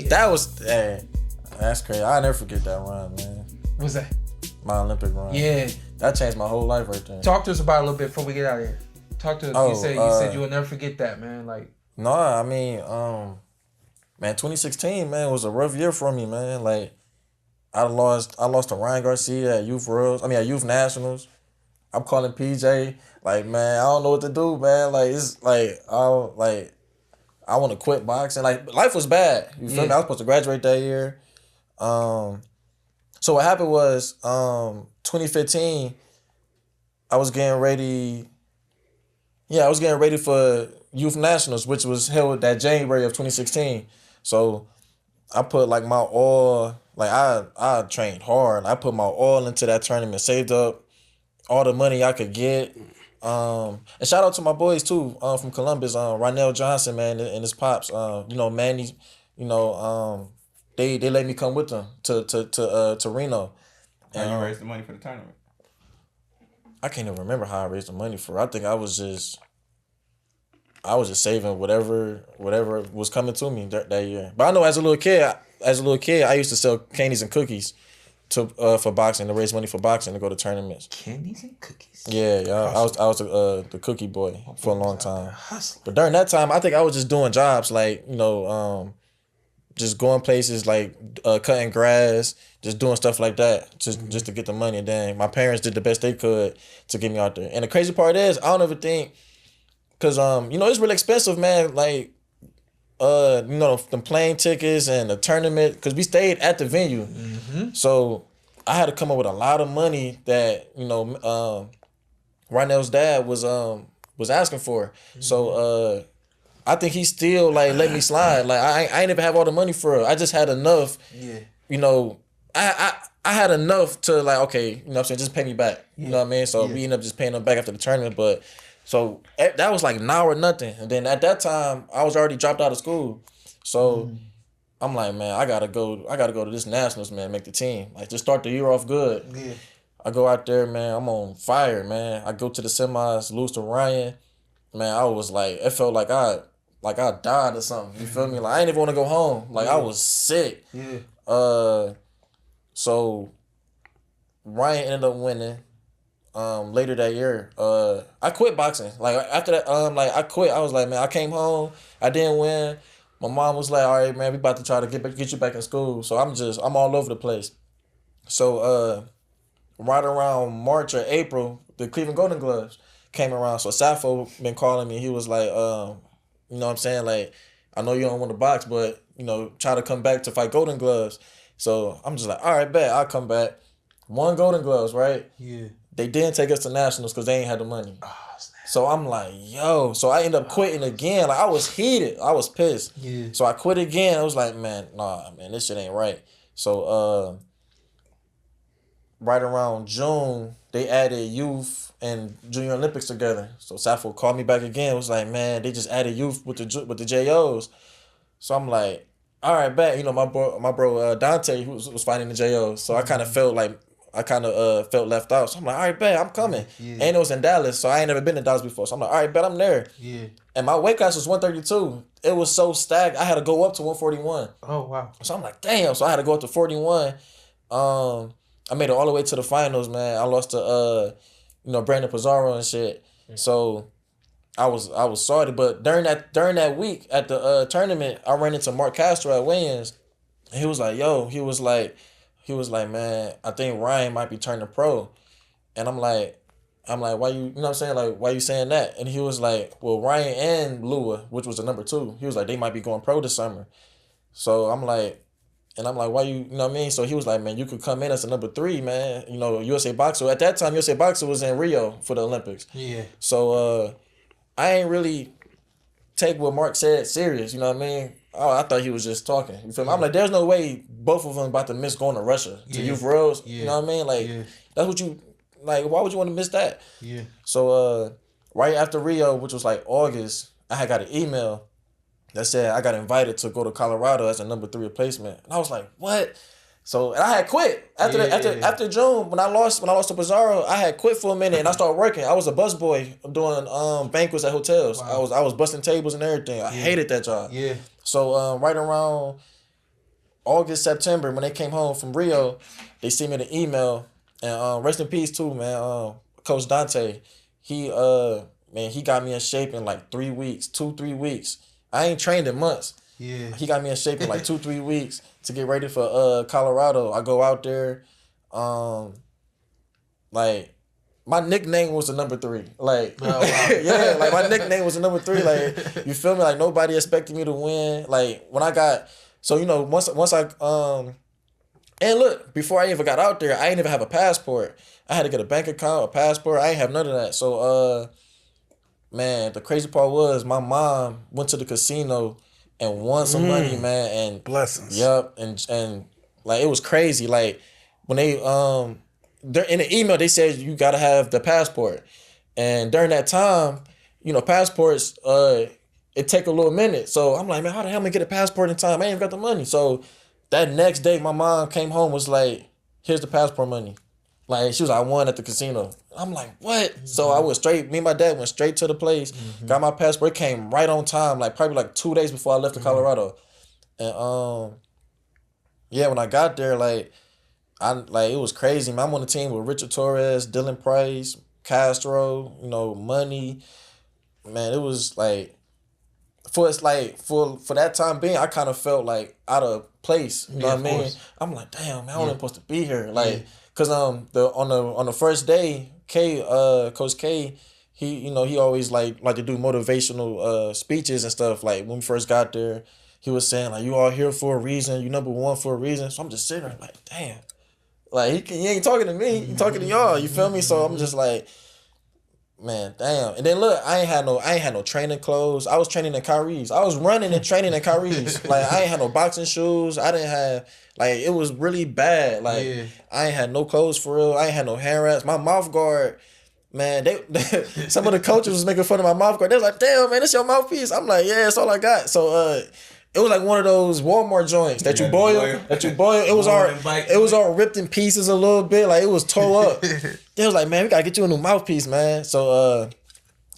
That was, hey, that's crazy. I'll never forget that run, man. What's that? My Olympic run. Yeah. That changed my whole life right there. Talk to us about it a little bit before we get out of here. Talk to us. You said you will never forget that, man. Like. No, I mean, man, 2016, man, was a rough year for me, man. Like, I lost to Ryan Garcia at Youth Nationals. I'm calling PJ, like, man, I don't know what to do, man. Like, it's like, I want to quit boxing. Like, life was bad. You feel me? I was supposed to graduate that year. So what happened was, 2015, I was getting ready for Youth Nationals, which was held that January of 2016. So I put like my all, like I trained hard. I put my all into that tournament, saved up all the money I could get. And shout out to my boys too, from Columbus, Ronell Johnson, man, and his pops. Manny, they let me come with them to Reno. And you raised the money for the tournament? I can't even remember how I raised the money for it. I think I was just saving whatever was coming to me that year. But I know as a little kid, I used to sell candies and cookies for boxing, to raise money for boxing, to go to tournaments. Candies and cookies. Yeah. I was the cookie boy for a long time. But during that time, I think I was just doing jobs like, just going places like cutting grass, just doing stuff like that, just to get the money. And then my parents did the best they could to get me out there. And the crazy part is, I don't ever think, cause it's really expensive, man. Like, the plane tickets and the tournament, cause we stayed at the venue. Mm-hmm. So I had to come up with a lot of money that Ronell's dad was asking for. Mm-hmm. So I think he still like let me slide. Like I ain't even have all the money for it. I just had enough. Yeah. I had enough to like, okay, you know what I'm saying, just pay me back. Yeah. You know what I mean? So we ended up just paying them back after the tournament. But so that was like now or nothing. And then at that time, I was already dropped out of school. So I'm like, man, I gotta go to this Nationals, man, make the team. Like, just start the year off good. Yeah. I go out there, man, I'm on fire, man. I go to the semis, lose to Ryan. Man, I was like, it felt like I died or something. You feel me? Like, I didn't even want to go home. Like, I was sick. Yeah. So Ryan ended up winning. Later that year, I quit boxing. Like, after that, I quit. I was like, man, I came home. I didn't win. My mom was like, all right, man, we about to try to get you back in school. So I'm all over the place. So right around March or April, the Cleveland Golden Gloves came around. So Sappho been calling me. He was like, you know what I'm saying? Like, I know you don't want to box, but, try to come back to fight Golden Gloves. So I'm just like, all right, bet, I'll come back. Won Golden Gloves, right? Yeah. They didn't take us to Nationals because they ain't had the money. Oh, so I'm like, yo. So I ended up quitting again. Like, I was heated. I was pissed. Yeah. So I quit again. I was like, man, this shit ain't right. So right around June, they added youth and Junior Olympics together. So Sappho called me back again. It was like, man, they just added youth with the JOs. So I'm like, all right, bet. My bro Dante was fighting the JOs. So I kind of felt like, felt left out. So I'm like, all right, bet, I'm coming. Yeah. And it was in Dallas, so I ain't never been to Dallas before. So I'm like, all right, bet, I'm there. Yeah. And my weight class was 132. It was so stacked, I had to go up to 141. Oh, wow. So I'm like, damn. So I had to go up to 41. I made it all the way to the finals, man. I lost to, Brandon Pizarro and shit. Yeah. So I was sorry. But during that week at the tournament, I ran into Mark Castro at weigh-ins. And he was like, man, I think Ryan might be turning pro. And I'm like, why you know what I'm saying? Like, why you saying that? And he was like, well, Ryan and Lua, which was the number 2, he was like, they might be going pro this summer. So I'm like, why you know what I mean? So he was like, man, you could come in as a number 3, man. USA Boxer. At that time, USA Boxer was in Rio for the Olympics. Yeah. So I ain't really take what Mark said serious, you know what I mean? Oh, I thought he was just talking. You feel me? I'm like, there's no way both of them about to miss going to Russia to Youth Worlds. Yeah. You know what I mean? Like, that's what you, like, why would you want to miss that? Yeah. So, right after Rio, which was like August, I had got an email that said I got invited to go to Colorado as a number 3 replacement. And I was like, what? So, and I had quit. After June, when I lost to Pizarro, I had quit for a minute and I started working. I was a busboy doing banquets at hotels. Wow. I was busting tables and everything. I hated that job. Yeah. So right around August, September, when they came home from Rio, they sent me the email. And rest in peace too, man. Coach Dante, he got me in shape in like 3 weeks, 2-3 weeks. I ain't trained in months. Yeah. He got me in shape in like 2-3 weeks to get ready for Colorado. I go out there, like my nickname was the number 3. Like, oh, wow. Yeah, like my nickname was the number 3. Like, you feel me? Like nobody expected me to win. Like when I got, so you know, once I and look, before I even got out there, I ain't even have a passport. I had to get a bank account, a passport. I ain't have none of that. So man, the crazy part was my mom went to the casino and won some money, man, and blessings. Yep, and like it was crazy. Like when they in the email they said you gotta have the passport, and during that time, you know, passports it take a little minute. So I'm like, man, how the hell am I get a passport in time? I ain't even got the money. So that next day, my mom came home, was like, here's the passport money. Like, she was like, I won at the casino. I'm like, what? Mm-hmm. So I went straight, me and my dad went straight to the place, got my passport. It came right on time, like probably like 2 days before I left to Colorado. And yeah, when I got there, like it was crazy, man. I'm on the team with Richard Torres, Dylan Price, Castro, you know, Money. Man, it was like, for that time being, I kind of felt like out of place. You know what I mean? I'm like, damn, man, I wasn't supposed to be here. Like, cause on the first day, Coach K, he always like to do motivational speeches and stuff. Like when we first got there, he was saying like, you all here for a reason, you number 1 for a reason. So I'm just sitting there like, damn, like he ain't talking to me, he talking to y'all. You feel me? So I'm just like, man, damn. And then look, I ain't had no training clothes. I was training in Kyrie's. I was running and training in Kyrie's. Like I ain't had no boxing shoes. I didn't have, like, it was really bad. Like I ain't had no clothes for real. I ain't had no hand wraps. My mouth guard, man, they some of the coaches was making fun of my mouth guard. They was like, damn, man, this your mouthpiece. I'm like, yeah, that's all I got. So it was like one of those Walmart joints that you boil. It was all ripped in pieces a little bit. Like it was tore up. They was like, man, we gotta get you a new mouthpiece, man. So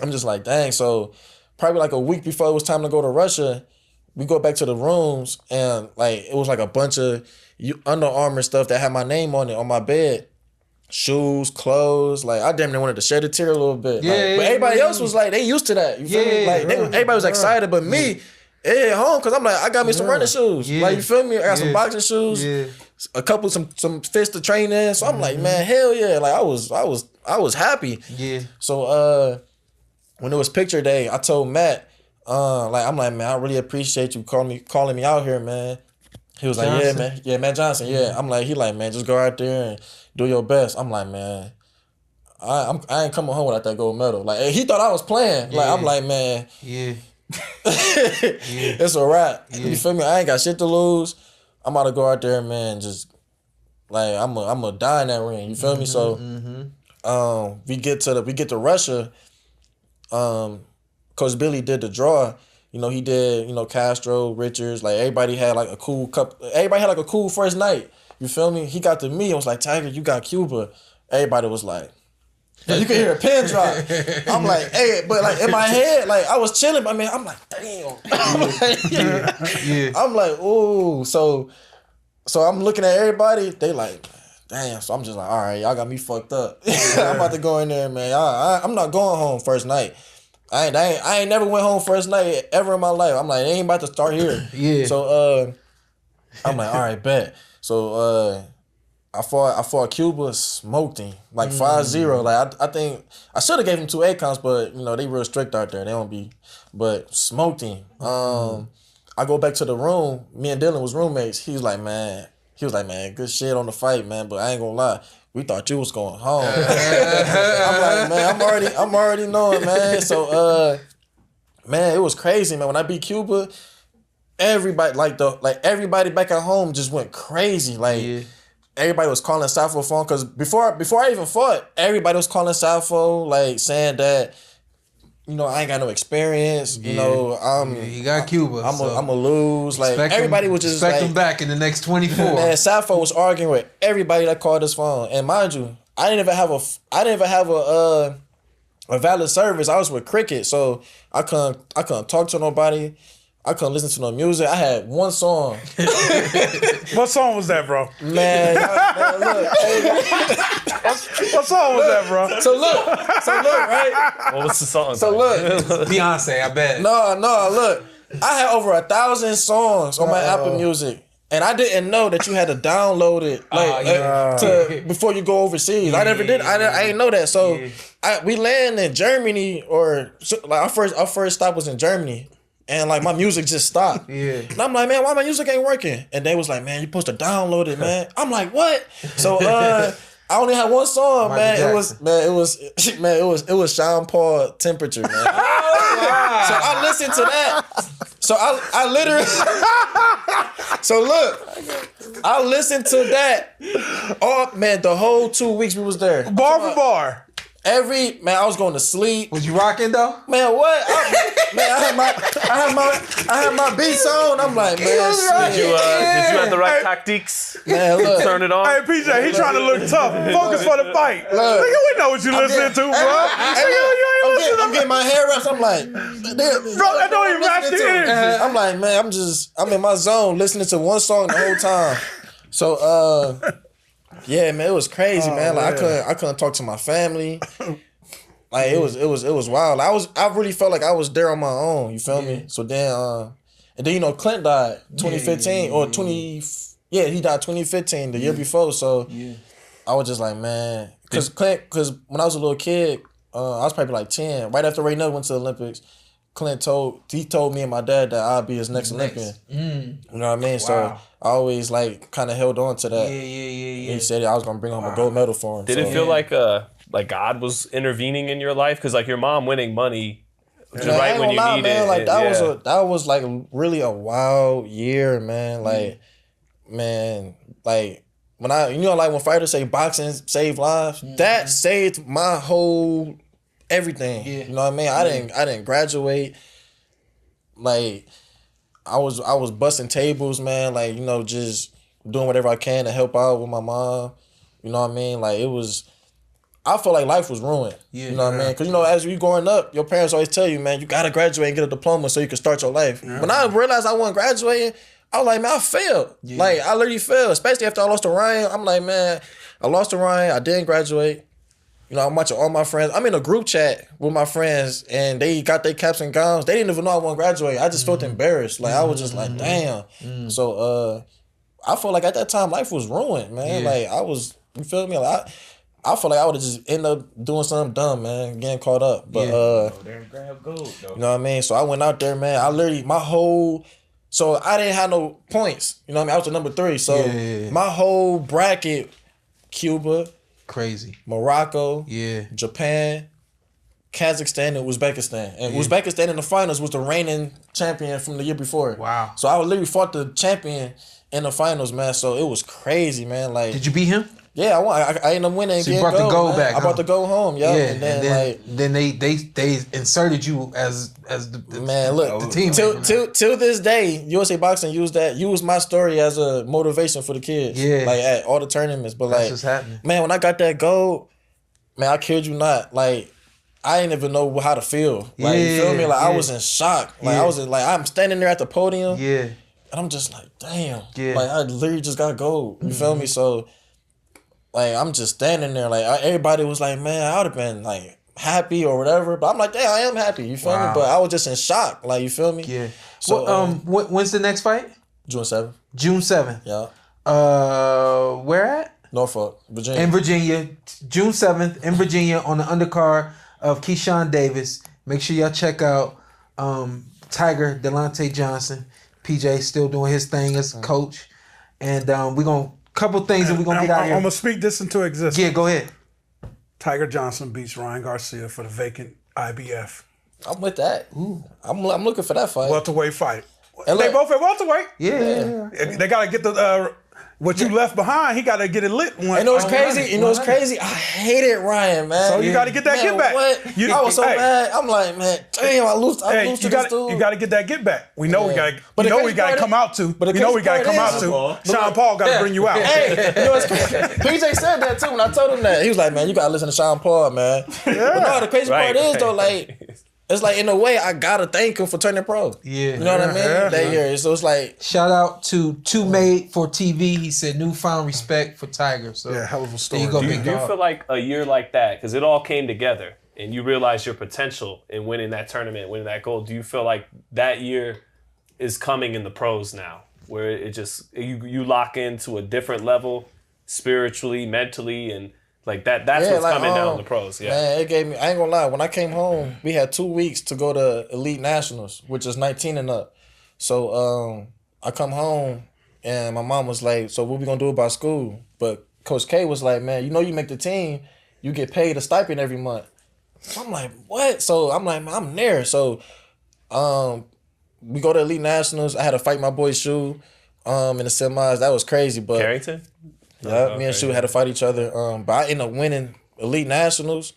I'm just like, dang. So probably like a week before it was time to go to Russia, we go back to the rooms and like it was like a bunch of Under Armour stuff that had my name on it on my bed. Shoes, clothes, like I damn near wanted to shed a tear a little bit. But everybody else was like, they used to that. You feel me? Like everybody was excited, but me. Yeah, at home, cause I'm like, I got me some running shoes. Like, you feel me? I got some boxing shoes, a couple some fists to train in. So I'm like, man, hell yeah! Like I was happy. Yeah. So when it was picture day, I told Matt, I'm like, man, I really appreciate you calling me out here, man. He was Johnson. Like, yeah, man, Matt Johnson, yeah. I'm like, he like, man, just go out there and do your best. I'm like, man, I ain't coming home without that gold medal. Like, he thought I was playing. Like, I'm like, man, it's a wrap. You feel me? I ain't got shit to lose. I'm about to go out there, man. Just like I'm a die in that ring. You feel me? So, we get to Russia. Coach Billy did the draw. You know, he did. You know, Castro, Richards. Like everybody had like a cool Everybody had like a cool first night. You feel me? He got to me. I was like, Tiger, you got Cuba. Everybody was like. You can hear a pin drop. I'm like, hey, but like in my head, like I was chilling. I mean, I'm like, damn. I'm like, ooh. So I'm looking at everybody. They like, damn. So I'm just like, all right, y'all got me fucked up. I'm about to go in there, man. I'm not going home first night. I ain't never went home first night ever in my life. I'm like, it ain't about to start here. So I'm like, all right, bet. So I fought Cuba, smoked him like 5-0. Like I think I should have gave him 2 ACOMs, but you know they real strict out there. They don't be, but smoked him. I go back to the room. Me and Dylan was roommates. He was like, man, good shit on the fight, man. But I ain't gonna lie, we thought you was going home. I'm like, man, I'm already knowing, man. So man, it was crazy, man. When I beat Cuba, everybody everybody back at home just went crazy, like. Everybody was calling Safo phone because before I even fought, everybody was calling Safo, like saying that, you know, I ain't got no experience. You know, you got Cuba. I'm gonna lose. Like everybody was just expect him back in the next 24. Man, Safo was arguing with everybody that called his phone, and mind you, I didn't even have a valid service. I was with Cricket, so I couldn't talk to nobody. I couldn't listen to no music. I had one song. What song was that, bro? Man, look. What song was that, bro? So look, right? What was the song? So look. Beyonce, I bet. No, look. I had over 1,000 sonsongs on my Apple Music. And I didn't know that you had to download it before you go overseas. I never did. I didn't know that. So we land in Germany, or like our first stop was in Germany, and like my music just stopped. And I'm like, man, why my music ain't working? And they was like, man, you supposed to download it, man. I'm like, what? So I only had one song, man. It was Shawn Porter Temperature, man. So I listened to that. So I literally so look, I listened to that. Oh man, the whole 2 weeks we was there. Bar for bar. I was going to sleep. Was you rocking though? Man, what? I had my beats on. I'm like, man, Did you have the right tactics? Man, look. Turn it on. Hey, PJ, he trying to look tough. Focus for the fight. Look. Nigga, we know what you listening to, bro. I'm getting my hair wraps. I'm like, bro, that don't even match the energy. I'm like, man, I'm in my zone listening to one song the whole time. So, yeah, man, it was crazy, man. Like I couldn't talk to my family. Like it was wild. I really felt like I was there on my own. You feel me? So then, and then Clint died 2015 or 20. Yeah, he died 2015, the year before. So I was just like, man, because when I was a little kid, I was probably like 10. Right after Ray Nutt went to the Olympics, Clint told me and my dad that I'd be his next Olympian. You know what I mean? Wow. So I always like kind of held on to that. Yeah. He said I was gonna bring home a gold medal for him. Did it feel like God was intervening in your life? Because like your mom winning money right when you need it. Like that was like really a wild year, man. Like like when like when fighters say boxing saved lives, that saved my whole everything. You know what I mean? I didn't graduate. Like I was busting tables, man. Like just doing whatever I can to help out with my mom. You know what I mean? Like I felt like life was ruined. You know what I mean? Because as you growing up, your parents always tell you, man, you gotta graduate and get a diploma so you can start your life. When I realized I wasn't graduating, I was like, man, I failed. Like I literally failed, especially after I lost to Ryan. I'm like, man, I lost to Ryan. I didn't graduate. I'm watching all my friends. I'm in a group chat with my friends, and they got their caps and gowns. They didn't even know I wasn't graduate. I just felt embarrassed. Like I was just like, damn. So I felt like at that time life was ruined, man. Like you feel me? Like I feel like I would have just ended up doing something dumb, man, getting caught up. But there and grab gold, though. You know what I mean? So I went out there, man. I literally so I didn't have no points. You know what I mean? I was the number 3. So my whole bracket, Cuba, crazy, Morocco, Japan, Kazakhstan, and Uzbekistan. And Uzbekistan in the finals was the reigning champion from the year before. Wow. So I literally fought the champion in the finals, man. So it was crazy, man. Like, did you beat him? Yeah, I won. I ended up winning. So you brought the gold back. I brought the gold home, yeah. And then they inserted you as the man. Look, the team. Till this day, USA Boxing used my story as a motivation for the kids. Yeah, like at all the tournaments. But that's just happening. Man, when I got that gold, man, I kid you not, like I didn't even know how to feel. Like you feel me? Like I was in shock. Like I was I'm standing there at the podium. Yeah, and I'm just like, damn. Yeah, like I literally just got gold. You feel me? So. Like, I'm just standing there. Like, everybody was like, man, I would have been, like, happy or whatever. But I'm like, damn, I am happy. You feel me? But I was just in shock. Like, you feel me? Yeah. So, when's the next fight? June 7th. June 7th. Yeah. Where at? Norfolk, Virginia. In Virginia. June 7th in Virginia on the undercard of Keyshawn Davis. Make sure y'all check out Tiger Delonte Johnson. PJ still doing his thing as coach. And we're going to couple things and we're going to get out of here. I'm going to speak this into existence. Yeah, go ahead. Tiger Johnson beats Ryan Garcia for the vacant IBF. I'm with that. Ooh. I'm looking for that fight. Welterweight fight. And they both at welterweight. Yeah. They got to get the... what you left behind, he got to get it lit. You know what's crazy? You know what's crazy? I hated Ryan, man. So you got to get that get back. What? I was so mad. I'm like, man, damn, I lose to this dude. You got to get that get back. We know we got to. We know we got to come out to. But we know we got to come out to. Sean Paul got to bring you out. Hey, you know what's crazy? PJ said that too when I told him that. He was like, man, you got to listen to Shawn Paul, man. Yeah. But no, the crazy part is though, like, it's like in a way I gotta thank him for turning pro. Yeah. You know what I mean? That year. So it's like shout out to Two Made for TV. He said newfound respect for Tiger. So hell of a story. There you go, Do big you dog. feel like a year like that, because it all came together and you realized your potential in winning that tournament, winning that gold, do you feel like that year is coming in the pros now, where it just you lock into a different level spiritually, mentally, and like that's what's like, coming down the pros. Yeah. Man, it gave me, I ain't gonna lie, when I came home, we had 2 weeks to go to Elite Nationals, which is 19 and up. So I come home and my mom was like, so what we gonna do about school? But Coach K was like, man, you know you make the team, you get paid a stipend every month. I'm like, what? So I'm like, man, I'm there. So we go to Elite Nationals. I had to fight my boy Shu in the semis. That was crazy. But Carrington? yeah, me and Shu had to fight each other. But I ended up winning Elite Nationals.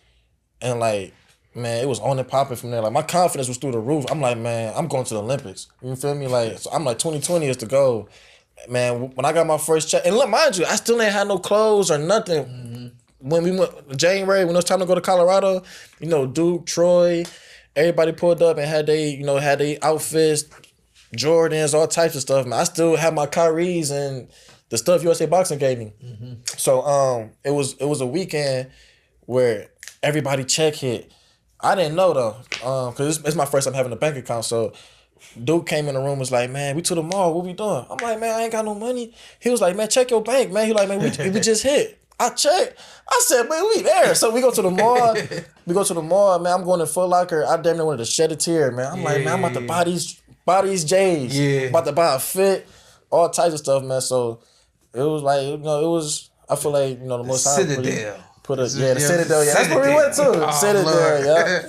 And like, man, it was on and popping from there. Like my confidence was through the roof. I'm like, man, I'm going to the Olympics. You feel me? Like, so I'm like 2020 is the goal. Man, when I got my first check, and look, mind you, I still ain't had no clothes or nothing. Mm-hmm. When we went January, when it was time to go to Colorado, you know, Duke, Troy, everybody pulled up and had they outfits, Jordans, all types of stuff. Man, I still had my Kyries and the stuff USA Boxing gave me. Mm-hmm. So it was a weekend where everybody check hit. I didn't know though, because it's my first time having a bank account. So Duke came in the room, was like, man, we to the mall, what we doing? I'm like, man, I ain't got no money. He was like, man, check your bank, man. He like, man, we just hit. I checked. I said, man, we there. So we go to the mall. Man, I'm going to Foot Locker. I damn near wanted to shed a tear, man. I'm like, man, I'm about to buy these J's. Yeah. About to buy a fit, all types of stuff, man. So it was like, I feel like, the most high Citadel. the Citadel, yeah. That's where we went to. Citadel, yeah.